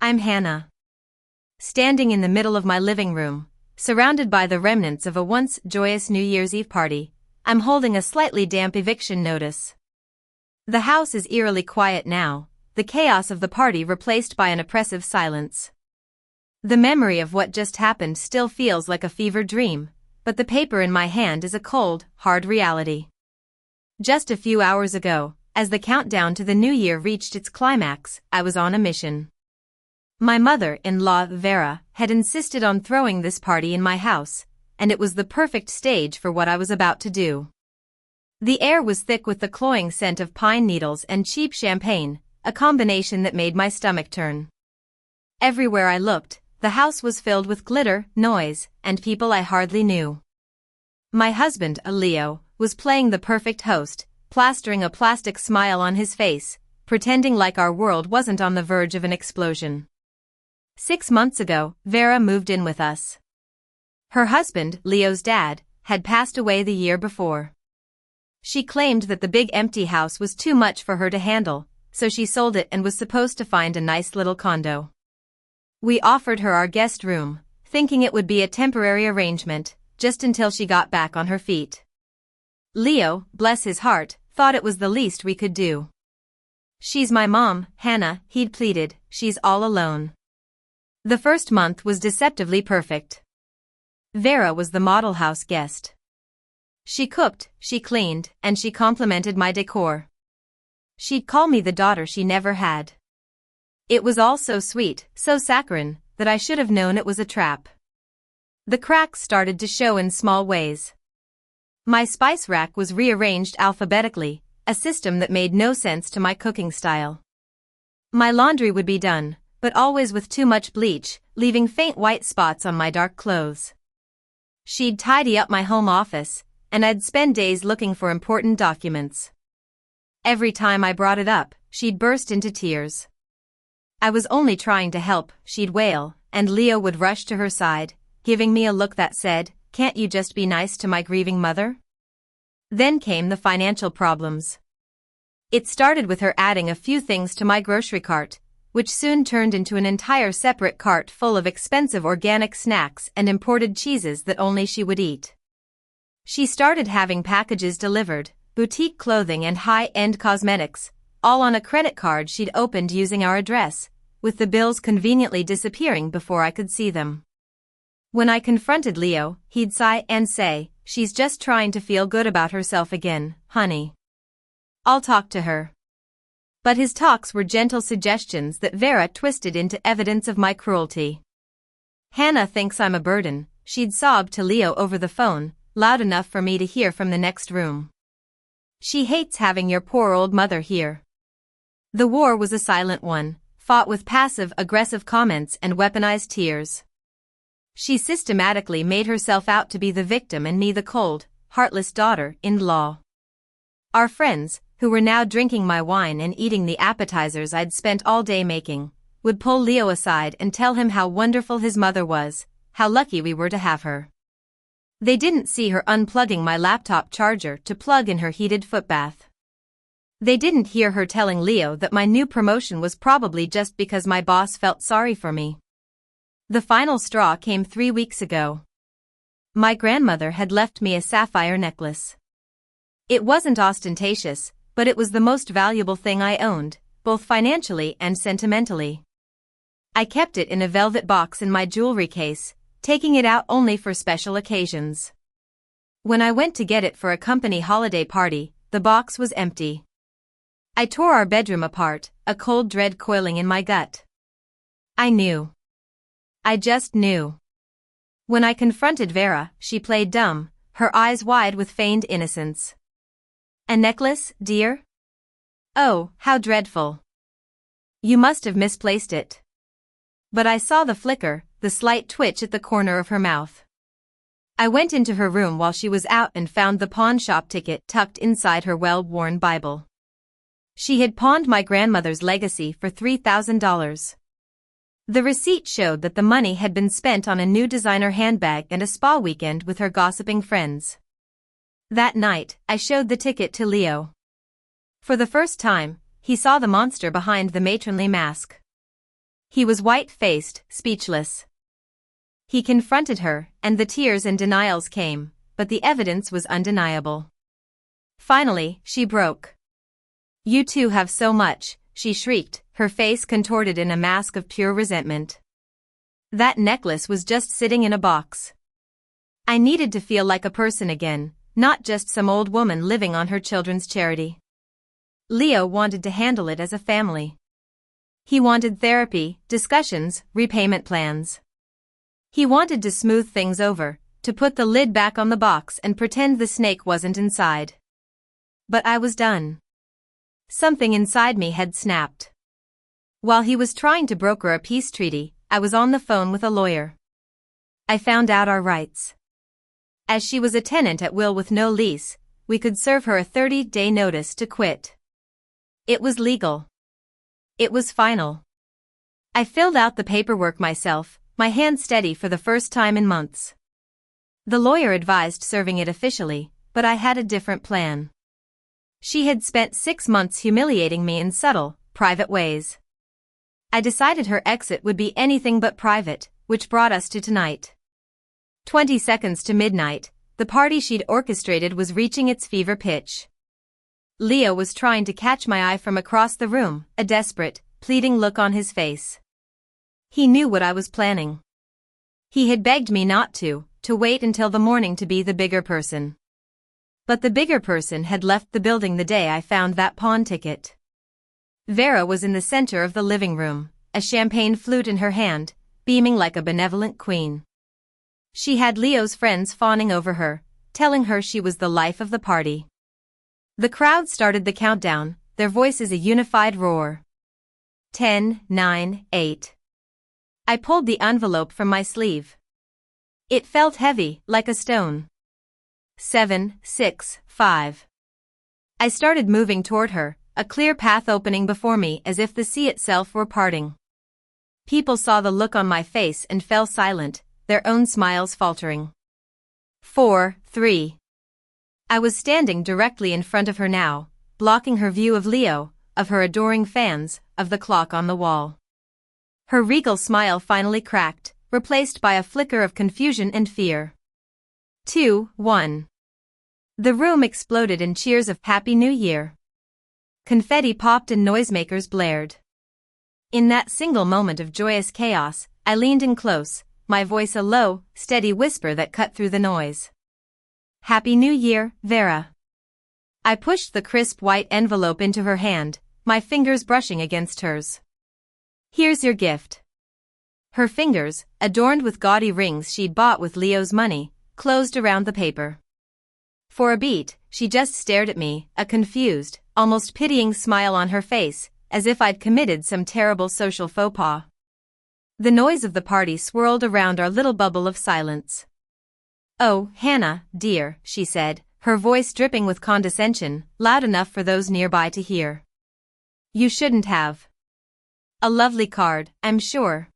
I'm Hannah. Standing in the middle of my living room, surrounded by the remnants of a once joyous New Year's Eve party, I'm holding a slightly damp eviction notice. The house is eerily quiet now, the chaos of the party replaced by an oppressive silence. The memory of what just happened still feels like a fever dream, but the paper in my hand is a cold, hard reality. Just a few hours ago, as the countdown to the new year reached its climax, I was on a mission. My mother-in-law, Vera, had insisted on throwing this party in my house, and it was the perfect stage for what I was about to do. The air was thick with the cloying scent of pine needles and cheap champagne, a combination that made my stomach turn. Everywhere I looked, the house was filled with glitter, noise, and people I hardly knew. My husband, Leo, was playing the perfect host, plastering a plastic smile on his face, pretending like our world wasn't on the verge of an explosion. 6 months ago, Vera moved in with us. Her husband, Leo's dad, had passed away the year before. She claimed that the big empty house was too much for her to handle, so she sold it and was supposed to find a nice little condo. We offered her our guest room, thinking it would be a temporary arrangement, just until she got back on her feet. Leo, bless his heart, thought it was the least we could do. "She's my mom, Hannah," he'd pleaded, "she's all alone." The first month was deceptively perfect. Vera was the model house guest. She cooked, she cleaned, and she complimented my decor. She'd call me the daughter she never had. It was all so sweet, so saccharine, that I should have known it was a trap. The cracks started to show in small ways. My spice rack was rearranged alphabetically, a system that made no sense to my cooking style. My laundry would be done, but always with too much bleach, leaving faint white spots on my dark clothes. She'd tidy up my home office, and I'd spend days looking for important documents. Every time I brought it up, she'd burst into tears. I was only trying to help, she'd wail, and Leo would rush to her side, giving me a look that said, "Can't you just be nice to my grieving mother?" Then came the financial problems. It started with her adding a few things to my grocery cart, which soon turned into an entire separate cart full of expensive organic snacks and imported cheeses that only she would eat. She started having packages delivered, boutique clothing and high-end cosmetics, all on a credit card she'd opened using our address, with the bills conveniently disappearing before I could see them. When I confronted Leo, he'd sigh and say, "She's just trying to feel good about herself again, honey. I'll talk to her." But his talks were gentle suggestions that Vera twisted into evidence of my cruelty. "Hannah thinks I'm a burden," she'd sob to Leo over the phone, loud enough for me to hear from the next room. "She hates having your poor old mother here." The war was a silent one, fought with passive-aggressive comments and weaponized tears. She systematically made herself out to be the victim and me the cold, heartless daughter-in-law. Our friends, who were now drinking my wine and eating the appetizers I'd spent all day making, would pull Leo aside and tell him how wonderful his mother was, how lucky we were to have her. They didn't see her unplugging my laptop charger to plug in her heated footbath. They didn't hear her telling Leo that my new promotion was probably just because my boss felt sorry for me. The final straw came 3 weeks ago. My grandmother had left me a sapphire necklace. It wasn't ostentatious, but it was the most valuable thing I owned, both financially and sentimentally. I kept it in a velvet box in my jewelry case, taking it out only for special occasions. When I went to get it for a company holiday party, the box was empty. I tore our bedroom apart, a cold dread coiling in my gut. I knew. I just knew. When I confronted Vera, she played dumb, her eyes wide with feigned innocence. "A necklace, dear? Oh, how dreadful. You must have misplaced it." But I saw the flicker, the slight twitch at the corner of her mouth. I went into her room while she was out and found the pawn shop ticket tucked inside her well-worn Bible. She had pawned my grandmother's legacy for $3,000. The receipt showed that the money had been spent on a new designer handbag and a spa weekend with her gossiping friends. That night, I showed the ticket to Leo. For the first time, he saw the monster behind the matronly mask. He was white-faced, speechless. He confronted her, and the tears and denials came, but the evidence was undeniable. Finally, she broke. "You two have so much," she shrieked, her face contorted in a mask of pure resentment. "That necklace was just sitting in a box. I needed to feel like a person again, not just some old woman living on her children's charity." Leo wanted to handle it as a family. He wanted therapy, discussions, repayment plans. He wanted to smooth things over, to put the lid back on the box and pretend the snake wasn't inside. But I was done. Something inside me had snapped. While he was trying to broker a peace treaty, I was on the phone with a lawyer. I found out our rights. As she was a tenant at will with no lease, we could serve her a 30-day notice to quit. It was legal. It was final. I filled out the paperwork myself, my hand steady for the first time in months. The lawyer advised serving it officially, but I had a different plan. She had spent 6 months humiliating me in subtle, private ways. I decided her exit would be anything but private, which brought us to tonight. 20 seconds to midnight, the party she'd orchestrated was reaching its fever pitch. Leo was trying to catch my eye from across the room, a desperate, pleading look on his face. He knew what I was planning. He had begged me not to wait until the morning to be the bigger person. But the bigger person had left the building the day I found that pawn ticket. Vera was in the center of the living room, a champagne flute in her hand, beaming like a benevolent queen. She had Leo's friends fawning over her, telling her she was the life of the party. The crowd started the countdown, their voices a unified roar. 10, 9, 8. I pulled the envelope from my sleeve. It felt heavy, like a stone. 7, 6, 5. I started moving toward her, a clear path opening before me as if the sea itself were parting. People saw the look on my face and fell silent, their own smiles faltering. 4, 3. I was standing directly in front of her now, blocking her view of Leo, of her adoring fans, of the clock on the wall. Her regal smile finally cracked, replaced by a flicker of confusion and fear. 2, 1. The room exploded in cheers of Happy New Year. Confetti popped and noisemakers blared. In that single moment of joyous chaos, I leaned in close, my voice a low, steady whisper that cut through the noise. "Happy New Year, Vera." I pushed the crisp white envelope into her hand, my fingers brushing against hers. "Here's your gift." Her fingers, adorned with gaudy rings she'd bought with Leo's money, closed around the paper. For a beat, she just stared at me, a confused, almost pitying smile on her face, as if I'd committed some terrible social faux pas. The noise of the party swirled around our little bubble of silence. "Oh, Hannah, dear," she said, her voice dripping with condescension, loud enough for those nearby to hear. "You shouldn't have. A lovely card, I'm sure."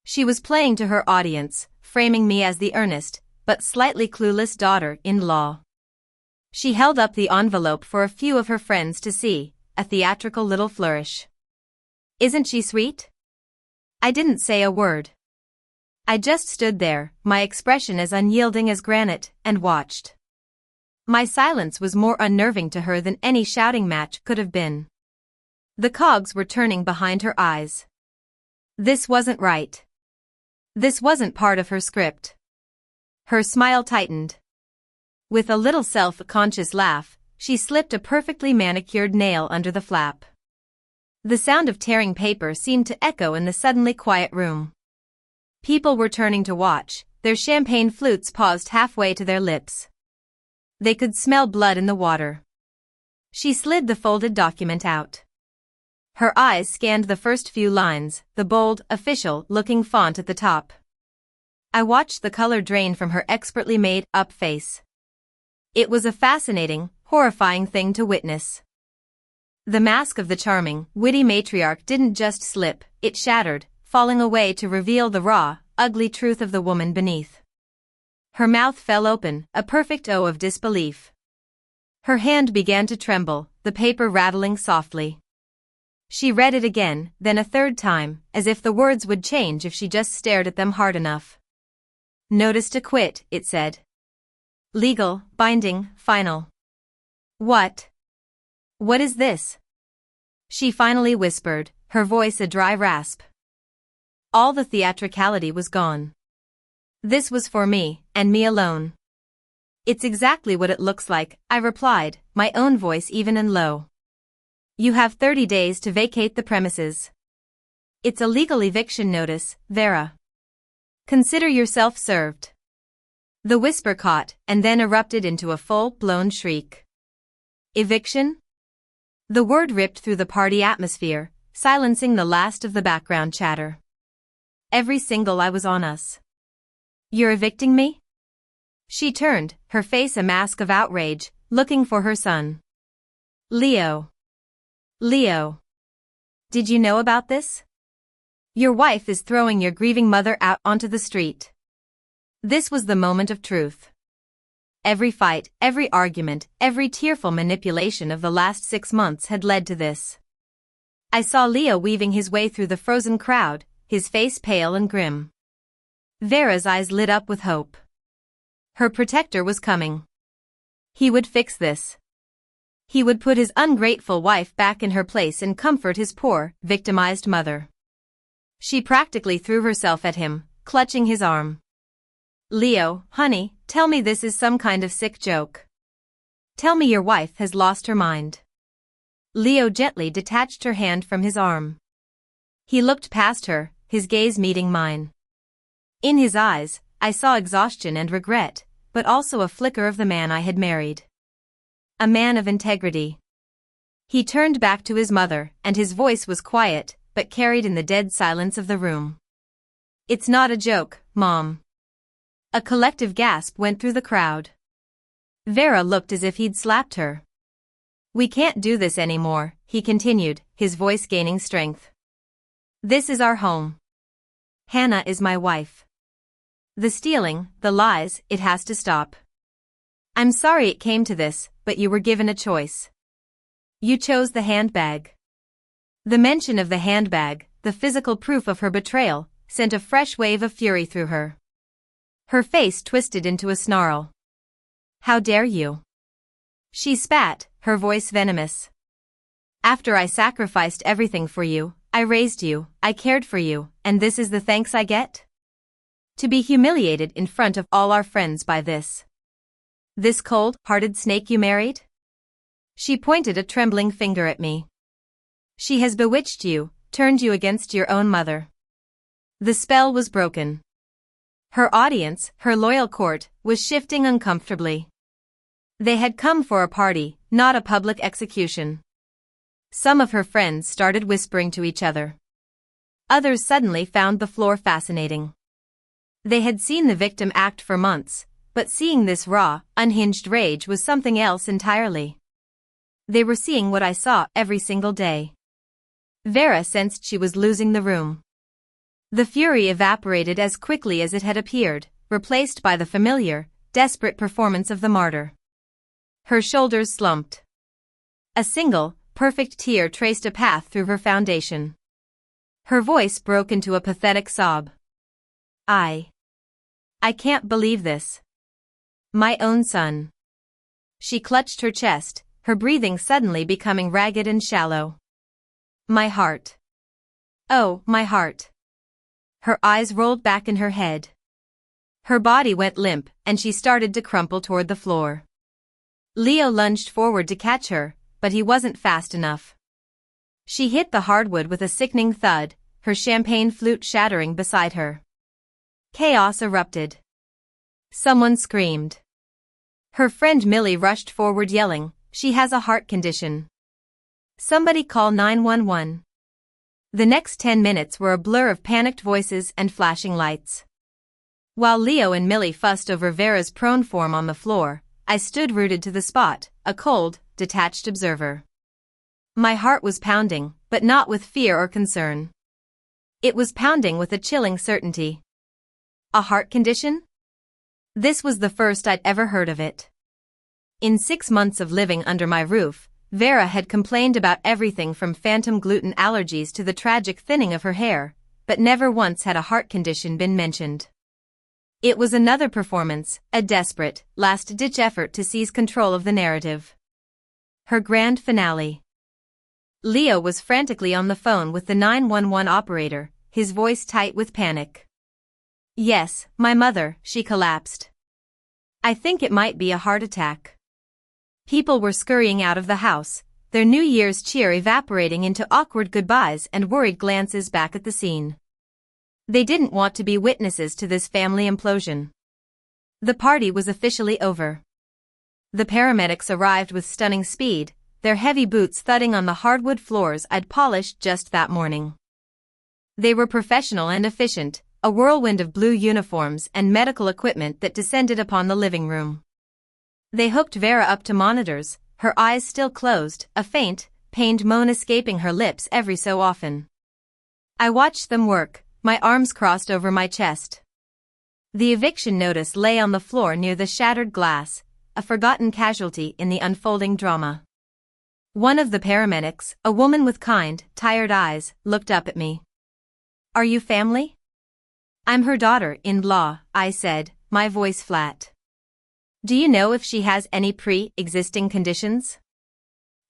She was playing to her audience, framing me as the earnest, but slightly clueless daughter-in-law. She held up the envelope for a few of her friends to see, a theatrical little flourish. "Isn't she sweet?" I didn't say a word. I just stood there, my expression as unyielding as granite, and watched. My silence was more unnerving to her than any shouting match could have been. The cogs were turning behind her eyes. This wasn't right. This wasn't part of her script. Her smile tightened. With a little self-conscious laugh, she slipped a perfectly manicured nail under the flap. The sound of tearing paper seemed to echo in the suddenly quiet room. People were turning to watch, their champagne flutes paused halfway to their lips. They could smell blood in the water. She slid the folded document out. Her eyes scanned the first few lines, the bold, official-looking font at the top. I watched the color drain from her expertly made-up face. It was a fascinating, horrifying thing to witness. The mask of the charming, witty matriarch didn't just slip, it shattered, falling away to reveal the raw, ugly truth of the woman beneath. Her mouth fell open, a perfect O of disbelief. Her hand began to tremble, the paper rattling softly. She read it again, then a third time, as if the words would change if she just stared at them hard enough. Notice to quit, it said. Legal, binding, final. What? What is this? She finally whispered, her voice a dry rasp. All the theatricality was gone. This was for me, and me alone. It's exactly what it looks like, I replied, my own voice even and low. You have 30 days to vacate the premises. It's a legal eviction notice, Vera. Consider yourself served. The whisper caught, and then erupted into a full-blown shriek. Eviction? The word ripped through the party atmosphere, silencing the last of the background chatter. Every single eye was on us. You're evicting me? She turned, her face a mask of outrage, looking for her son. Leo. Leo. Did you know about this? Your wife is throwing your grieving mother out onto the street. This was the moment of truth. Every fight, every argument, every tearful manipulation of the last 6 months had led to this. I saw Leo weaving his way through the frozen crowd, his face pale and grim. Vera's eyes lit up with hope. Her protector was coming. He would fix this. He would put his ungrateful wife back in her place and comfort his poor, victimized mother. She practically threw herself at him, clutching his arm. Leo, honey, tell me this is some kind of sick joke. Tell me your wife has lost her mind. Leo gently detached her hand from his arm. He looked past her, his gaze meeting mine. In his eyes, I saw exhaustion and regret, but also a flicker of the man I had married. A man of integrity. He turned back to his mother, and his voice was quiet, but carried in the dead silence of the room. It's not a joke, Mom. A collective gasp went through the crowd. Vera looked as if he'd slapped her. We can't do this anymore, he continued, his voice gaining strength. This is our home. Hannah is my wife. The stealing, the lies, it has to stop. I'm sorry it came to this, but you were given a choice. You chose the handbag. The mention of the handbag, the physical proof of her betrayal, sent a fresh wave of fury through her. Her face twisted into a snarl. How dare you? She spat, her voice venomous. After I sacrificed everything for you, I raised you, I cared for you, and this is the thanks I get? To be humiliated in front of all our friends by this. This cold-hearted snake you married? She pointed a trembling finger at me. She has bewitched you, turned you against your own mother. The spell was broken. Her audience, her loyal court, was shifting uncomfortably. They had come for a party, not a public execution. Some of her friends started whispering to each other. Others suddenly found the floor fascinating. They had seen the victim act for months, but seeing this raw, unhinged rage was something else entirely. They were seeing what I saw every single day. Vera sensed she was losing the room. The fury evaporated as quickly as it had appeared, replaced by the familiar, desperate performance of the martyr. Her shoulders slumped. A single, perfect tear traced a path through her foundation. Her voice broke into a pathetic sob. I can't believe this. My own son. She clutched her chest, her breathing suddenly becoming ragged and shallow. My heart. Oh, my heart. Her eyes rolled back in her head. Her body went limp, and she started to crumple toward the floor. Leo lunged forward to catch her, but he wasn't fast enough. She hit the hardwood with a sickening thud, her champagne flute shattering beside her. Chaos erupted. Someone screamed. Her friend Millie rushed forward yelling, "She has a heart condition. Somebody call 911." The next 10 minutes were a blur of panicked voices and flashing lights. While Leo and Millie fussed over Vera's prone form on the floor, I stood rooted to the spot, a cold, detached observer. My heart was pounding, but not with fear or concern. It was pounding with a chilling certainty. A heart condition? This was the first I'd ever heard of it. In 6 months of living under my roof, Vera had complained about everything from phantom gluten allergies to the tragic thinning of her hair, but never once had a heart condition been mentioned. It was another performance, a desperate, last-ditch effort to seize control of the narrative. Her grand finale. Leo was frantically on the phone with the 911 operator, his voice tight with panic. "Yes, my mother," she collapsed. "I think it might be a heart attack." People were scurrying out of the house, their New Year's cheer evaporating into awkward goodbyes and worried glances back at the scene. They didn't want to be witnesses to this family implosion. The party was officially over. The paramedics arrived with stunning speed, their heavy boots thudding on the hardwood floors I'd polished just that morning. They were professional and efficient, a whirlwind of blue uniforms and medical equipment that descended upon the living room. They hooked Vera up to monitors, her eyes still closed, a faint, pained moan escaping her lips every so often. I watched them work, my arms crossed over my chest. The eviction notice lay on the floor near the shattered glass, a forgotten casualty in the unfolding drama. One of the paramedics, a woman with kind, tired eyes, looked up at me. "Are you family?" "I'm her daughter-in-law," I said, my voice flat. "Do you know if she has any pre-existing conditions?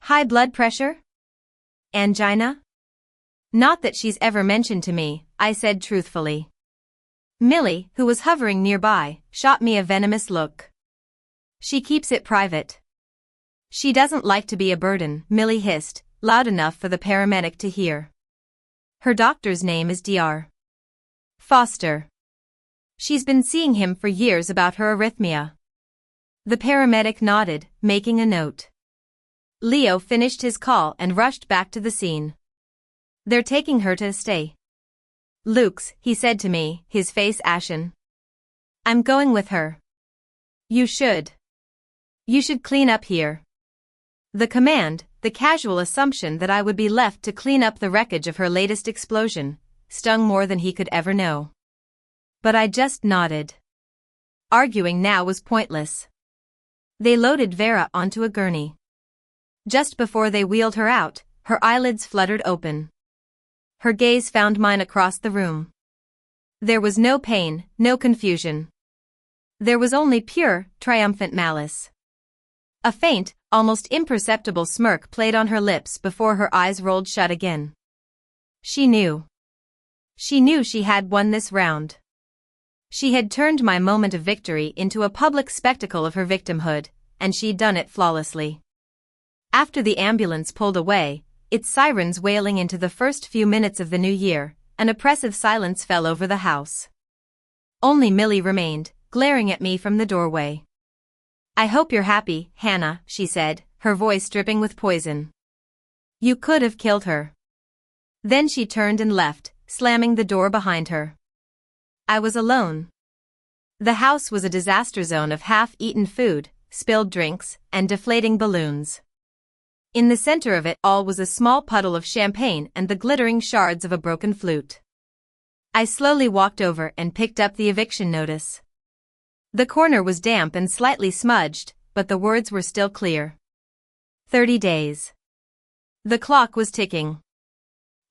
High blood pressure? Angina?" "Not that she's ever mentioned to me," I said truthfully. Millie, who was hovering nearby, shot me a venomous look. "She keeps it private." "She doesn't like to be a burden," Millie hissed, loud enough for the paramedic to hear. "Her doctor's name is Dr. Foster. She's been seeing him for years about her arrhythmia." The paramedic nodded, making a note. Leo finished his call and rushed back to the scene. "They're taking her to stay. Luke's," he said to me, his face ashen. "I'm going with her." "You should. You should clean up here." The command, the casual assumption that I would be left to clean up the wreckage of her latest explosion, stung more than he could ever know. But I just nodded. Arguing now was pointless. They loaded Vera onto a gurney. Just before they wheeled her out, her eyelids fluttered open. Her gaze found mine across the room. There was no pain, no confusion. There was only pure, triumphant malice. A faint, almost imperceptible smirk played on her lips before her eyes rolled shut again. She knew. She knew she had won this round. She had turned my moment of victory into a public spectacle of her victimhood, and she'd done it flawlessly. After the ambulance pulled away, its sirens wailing into the first few minutes of the new year, an oppressive silence fell over the house. Only Millie remained, glaring at me from the doorway. "I hope you're happy, Hannah," she said, her voice dripping with poison. "You could have killed her." Then she turned and left, slamming the door behind her. I was alone. The house was a disaster zone of half-eaten food, spilled drinks, and deflating balloons. In the center of it all was a small puddle of champagne and the glittering shards of a broken flute. I slowly walked over and picked up the eviction notice. The corner was damp and slightly smudged, but the words were still clear. 30 days. The clock was ticking.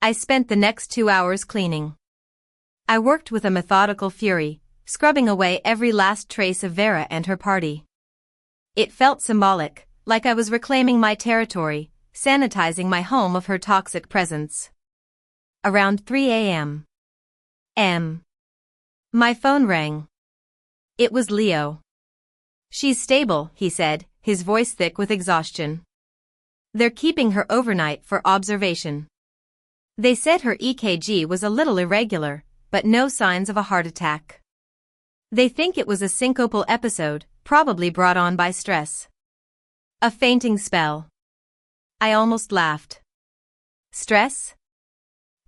I spent the next 2 hours cleaning. I worked with a methodical fury, scrubbing away every last trace of Vera and her party. It felt symbolic, like I was reclaiming my territory, sanitizing my home of her toxic presence. Around 3 a.m. My phone rang. It was Leo. "She's stable," he said, his voice thick with exhaustion. "They're keeping her overnight for observation. They said her EKG was a little irregular, but no signs of a heart attack. They think it was a syncopal episode, probably brought on by stress. A fainting spell." I almost laughed. "Stress?"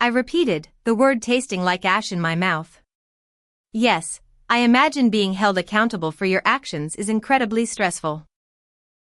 I repeated, the word tasting like ash in my mouth. "Yes, I imagine being held accountable for your actions is incredibly stressful."